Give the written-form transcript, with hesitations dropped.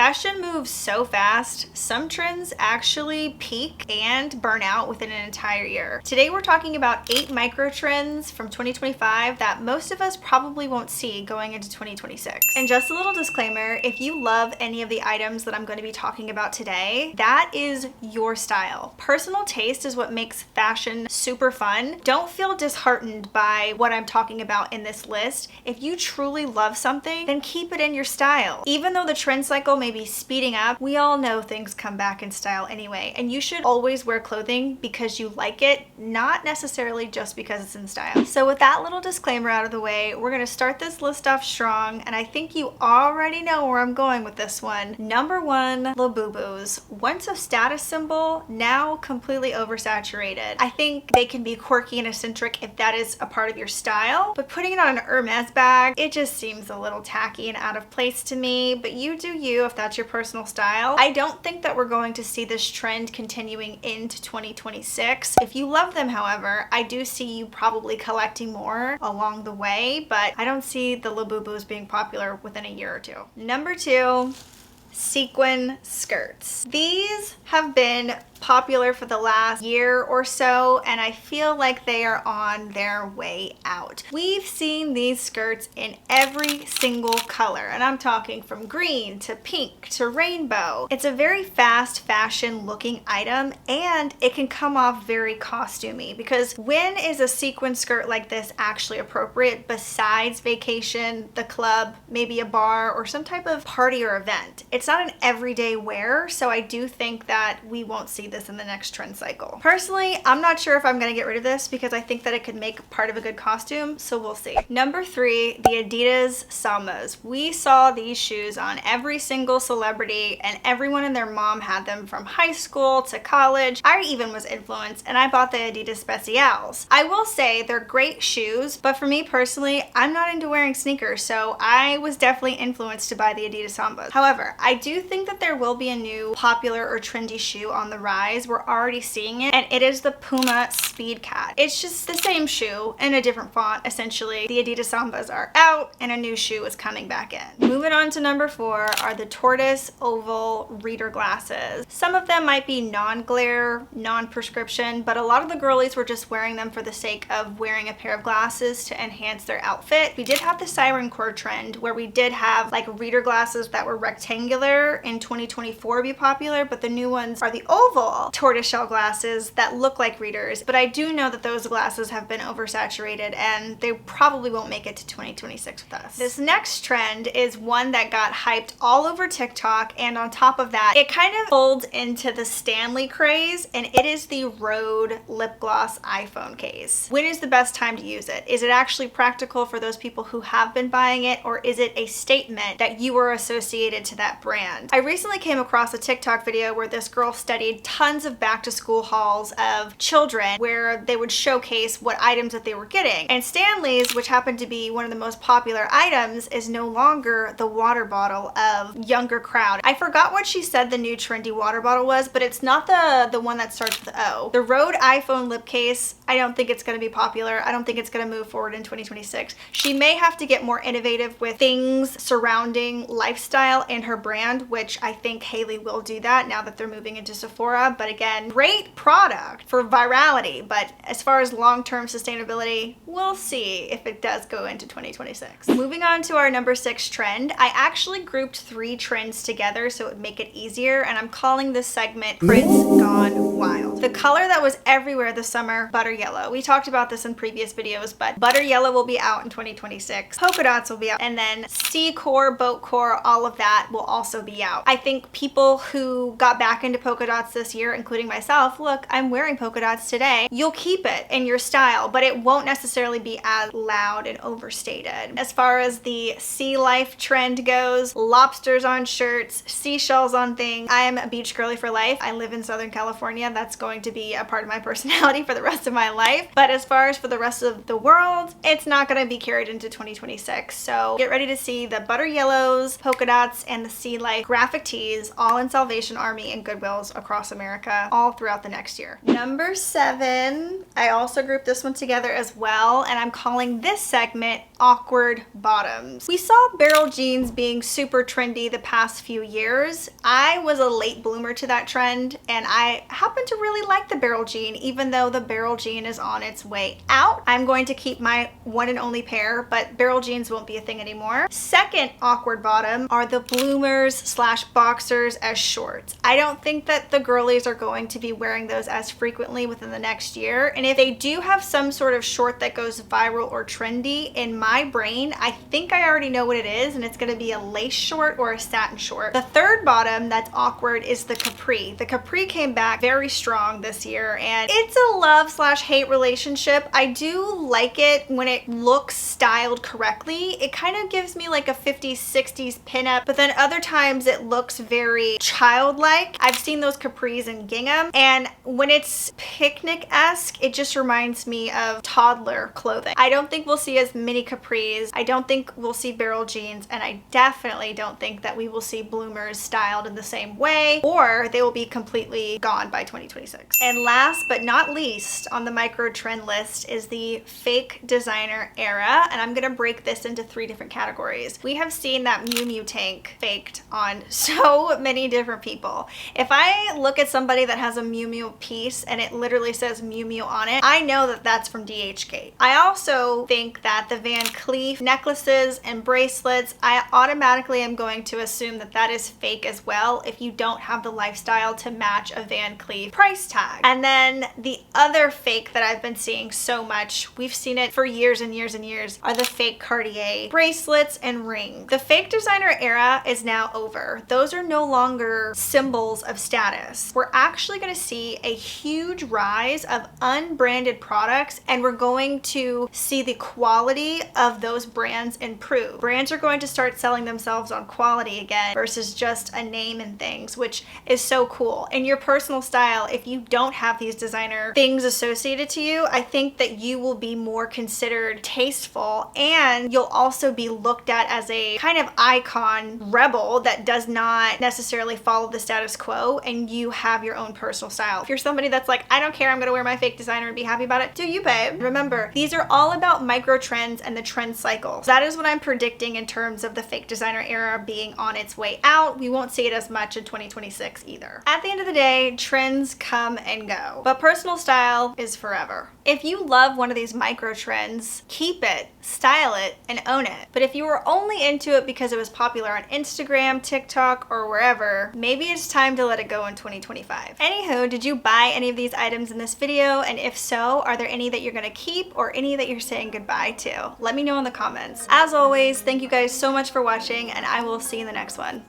Fashion moves so fast, some trends actually peak and burn out within an entire year. Today we're talking about 8 micro trends from 2025 that most of us probably won't see going into 2026. And just a little disclaimer, if you love any of the items that I'm going to be talking about today, that is your style. Personal taste is what makes fashion super fun. Don't feel disheartened by what I'm talking about in this list. If you truly love something, then keep it in your style. Even though the trend cycle may be speeding up, we all know things come back in style anyway, and you should always wear clothing because you like it, not necessarily just because it's in style. So with that little disclaimer out of the way, we're gonna start this list off strong, and I think you already know where I'm going with this one. Number 1, Labubus. Once a status symbol, now completely oversaturated. I think they can be quirky and eccentric if that is a part of your style, but putting it on an Hermes bag, it just seems a little tacky and out of place to me, but you do you if that's your personal style. I don't think that we're going to see this trend continuing into 2026. If you love them, however, I do see you probably collecting more along the way, but I don't see the Labubus being popular within a year or two. Number 2, sequin skirts. These have been popular for the last year or so, and I feel like they are on their way out. We've seen these skirts in every single color, and I'm talking from green to pink to rainbow. It's a very fast fashion looking item, and it can come off very costumey, because when is a sequin skirt like this actually appropriate besides vacation, the club, maybe a bar, or some type of party or event? It's not an everyday wear, so I do think that we won't see this in the next trend cycle. Personally, I'm not sure if I'm gonna get rid of this because I think that it could make part of a good costume, so we'll see. Number 3, the Adidas Sambas. We saw these shoes on every single celebrity, and everyone and their mom had them from high school to college. I even was influenced, and I bought the Adidas Specials. I will say they're great shoes, but for me personally, I'm not into wearing sneakers, so I was definitely influenced to buy the Adidas Sambas. However, I do think that there will be a new popular or trendy shoe on the rise. We're already seeing it, and it is the Puma Speed Cat. It's just the same shoe in a different font, essentially. The Adidas Sambas are out, and a new shoe is coming back in. Moving on to number 4 are the Tortoise oval reader glasses. Some of them might be non-glare, non-prescription, but a lot of the girlies were just wearing them for the sake of wearing a pair of glasses to enhance their outfit. We did have the siren core trend where we did have like reader glasses that were rectangular in 2024 be popular, but the new ones are the oval tortoiseshell glasses that look like readers. But I do know that those glasses have been oversaturated, and they probably won't make it to 2026 with us. This next trend is one that got hyped all over TikTok, and on top of that, it kind of folds into the Stanley craze, and it is the Rhode lip gloss iPhone case. When is the best time to use it? Is it actually practical for those people who have been buying it, or is it a statement that you are associated to that brand? I recently came across a TikTok video where this girl studied tons of back to school hauls of children where they would showcase what items that they were getting. And Stanley's, which happened to be one of the most popular items, is no longer the water bottle of younger crowd. I forgot what she said the new trendy water bottle was, but it's not the one that starts with O. The Rhode iPhone lip case, I don't think it's going to be popular. I don't think it's going to move forward in 2026. She may have to get more innovative with things surrounding lifestyle in her brand, which I think Hailey will do that now that they're moving into Sephora. But again, great product for virality, but as far as long-term sustainability, we'll see if it does go into 2026. Moving on to our number 6 trend, I actually grouped 3 trends together so it would make it easier, and I'm calling this segment Prince Gone Wild. The color that was everywhere this summer, butter yellow. We talked about this in previous videos, but butter yellow will be out in 2026. Polka dots will be out, and then sea core, boat core, all of that will also be out. I think people who got back into polka dots this year, including myself, look, I'm wearing polka dots today. You'll keep it in your style, but it won't necessarily be as loud and overstated. As far as the sea life trend goes, lobsters on shirts, seashells on things. I am a beach girly for life. I live in Southern California. That's going to be a part of my personality for the rest of my life. But as far as for the rest of the world, it's not going to be carried into 2026. So get ready to see the butter yellows, polka dots, and the sea me like graphic tees, all in Salvation Army and Goodwills across America, all throughout the next year. Number 7, I also grouped this one together as well, and I'm calling this segment Awkward Bottoms. We saw barrel jeans being super trendy the past few years. I was a late bloomer to that trend, and I happen to really like the barrel jean, even though the barrel jean is on its way out. I'm going to keep my one and only pair, but barrel jeans won't be a thing anymore. Second awkward bottom are the bloomers slash boxers as shorts. I don't think that the girlies are going to be wearing those as frequently within the next year, and if they do have some sort of short that goes viral or trendy, in my brain, I think I already know what it is, and it's going to be a lace short or a satin short. The third bottom that's awkward is the capri. The capri came back very strong this year, and it's a love slash hate relationship. I do like it when it looks styled correctly. It kind of gives me like a 50s, 60s pinup, but then other times it looks very childlike. I've seen those capris in gingham, and when it's picnic-esque, it just reminds me of toddler clothing. I don't think we'll see as many capris. I don't think we'll see barrel jeans, and I definitely don't think that we will see bloomers styled in the same way, or they will be completely gone by 2026. And last but not least on the micro trend list is the fake designer era, and I'm gonna break this into 3 different categories. We have seen that Miu Miu tank faked on so many different people. If I look at somebody that has a Miu Miu piece and it literally says Miu Miu on it, I know that that's from DHgate. I also think that the Van Cleef necklaces and bracelets, I automatically am going to assume that that is fake as well if you don't have the lifestyle to match a Van Cleef price tag. And then the other fake that I've been seeing so much, we've seen it for years and years and years, are the fake Cartier bracelets and rings. The fake designer era is now over. Those are no longer symbols of status. We're actually going to see a huge rise of unbranded products, and we're going to see the quality of those brands improve. Brands are going to start selling themselves on quality again versus just a name and things, which is so cool. In your personal style, if you don't have these designer things associated to you, I think that you will be more considered tasteful, and you'll also be looked at as a kind of icon rebel that does not necessarily follow the status quo, and you have your own personal style. If you're somebody that's like, I don't care, I'm gonna wear my fake designer and be happy about it, do you, babe? Remember, these are all about micro trends and the trend cycle. That is what I'm predicting in terms of the fake designer era being on its way out. We won't see it as much in 2026 either. At the end of the day, trends come and go, but personal style is forever. If you love one of these micro trends, keep it, style it, and own it. But if you were only into it because it was popular on Instagram, TikTok, or wherever, maybe it's time to let it go in 2025. Anywho, did you buy any of these items in this video? And if so, are there any that you're gonna keep or any that you're saying goodbye to? Let me know in the comments. As always, thank you guys so much for watching, and I will see you in the next one.